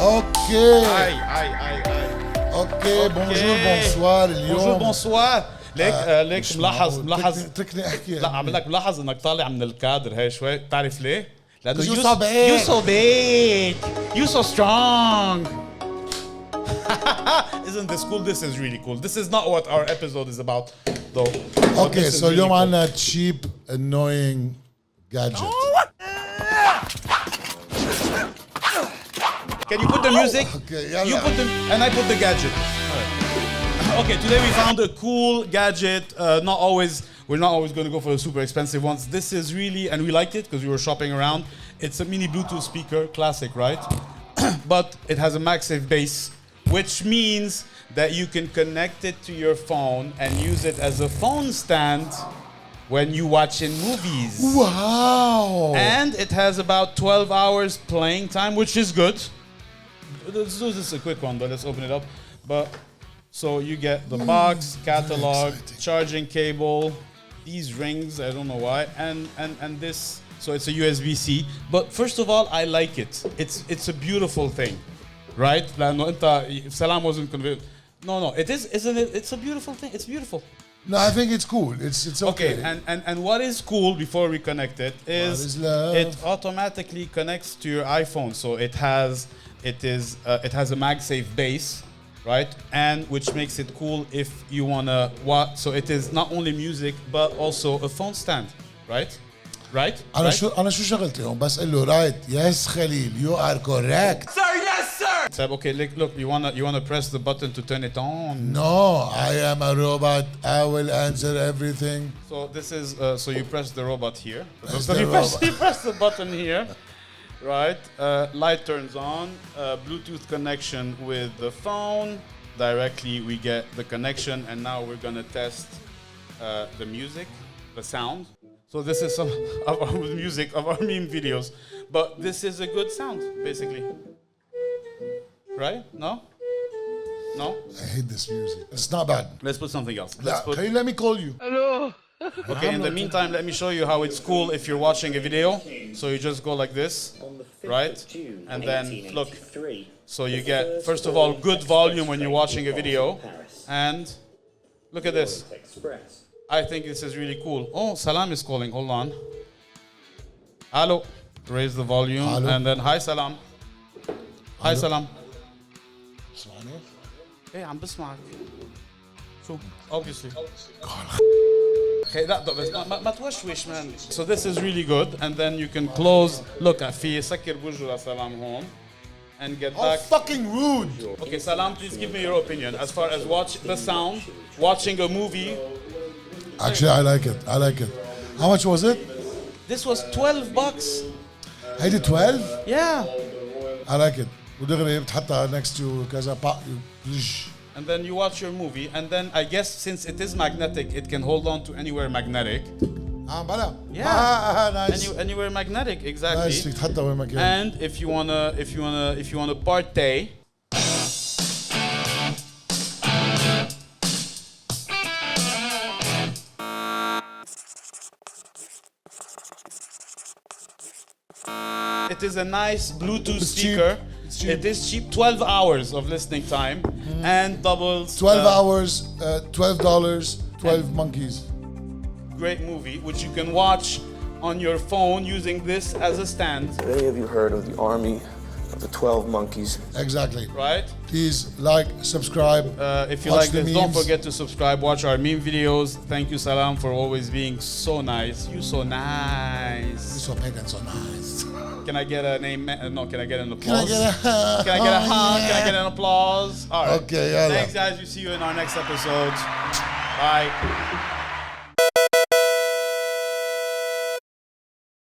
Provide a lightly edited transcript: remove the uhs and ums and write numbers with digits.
اوكي اي اوكي بونجور بونسوار اليوم بونجور بونسوار. ليك ملاحظ اتركني احكي لا عم لك ملاحظ انك طالع من الكادر هي شوي، بتعرف ليه؟ لانه you so big. You so big. You so strong. Isn't this cool? This is really cool. This is not what our episode is about though. اوكي سو اليوم عندنا تشيب annoying gadget. Can you put the music? Okay, You put the and I put the gadget. Okay, today we found a cool gadget. We're not always going to go for the super expensive ones. This is really, and we liked it because we were shopping around. It's a mini Bluetooth speaker, classic, right? But it has a MagSafe Base, which means that you can connect it to your phone and use it as a phone stand when you watching movies. Wow! And it has about 12 hours playing time, which is good. Let's do this a quick one, but let's open it up. But so you get the box, catalog, charging cable, these rings, I don't know why, and this. So it's a USB-C. But first of all, I like it. It's a beautiful thing, right? لأنه أنت if Salam wasn't convinced. No, it is, isn't it? It's a beautiful thing. It's beautiful. No, I think it's cool. It's okay. And what is cool before we connect it is love? it automatically connects to your iPhone. So it has a MagSafe base, right? And which makes it cool if you wanna watch. So it is not only music but also a phone stand, right? Right? أنا شو شغلتي هون بس قل له right yes خليل you are correct. Sir, yes, sir. So, okay, look, you wanna press the button to turn it on. No, I am a robot. I will answer everything. So this is so you press the robot here. the You press the button here, right? Light turns on. Bluetooth connection with the phone. Directly we get the connection, and now we're gonna test the music, the sound. So this is some of our music of our meme videos, but this is a good sound, basically. Right? No? No? I hate this music. It's not bad. Let's put something else. Can you let me call you? Okay, in the meantime, let me show you how it's cool if you're watching a video. So you just go like this, right? And then look. So you get, first of all, good volume when you're watching a video. And look at this. I think this is really cool. Oh, Salam is calling. Hold on. Hello. Raise the volume. Hello. And then, hi, Salam. Hi, Salam. اسمعني. Hey, عم بسمعك. شو? Obviously. Okay, بس ما توشوش man. So this is really good, and then you can close. Look, في سكر بوجه لسلام هون, and get How back. fucking rude. Okay, Salam, please give me your opinion as far as the sound, watching a movie. Actually, I like it. How much was it? This was $12. هيدي 12. Yeah. I like it. ودغري بتحطها next to كذا And then you watch your movie, and then I guess since it is magnetic, it can hold on to anywhere magnetic. بلا. Yeah. Nice. Anywhere magnetic, exactly. Nice. فيك تحطها وين ما كان. And if you wanna partay. It is a nice Bluetooth speaker. Cheap. It is cheap. 12 hours of listening time and doubles. 12 hours, $12, 12 monkeys. Great movie, which you can watch on your phone using this as a stand. Today, have you heard of the army of the 12 monkeys? Exactly. Right? Please like, subscribe. If you watch like the this, don't memes. forget to subscribe. Watch our meme videos. Thank you, Salam, for always being so nice. You so nice. You're so big and so nice. Can I get a name? No, can I get an Can I applause? get a hug? Can I get a hug? Yeah. Can I get an applause? All right. Okay, yalla. Thanks, guys. We see you in our next episode. Bye.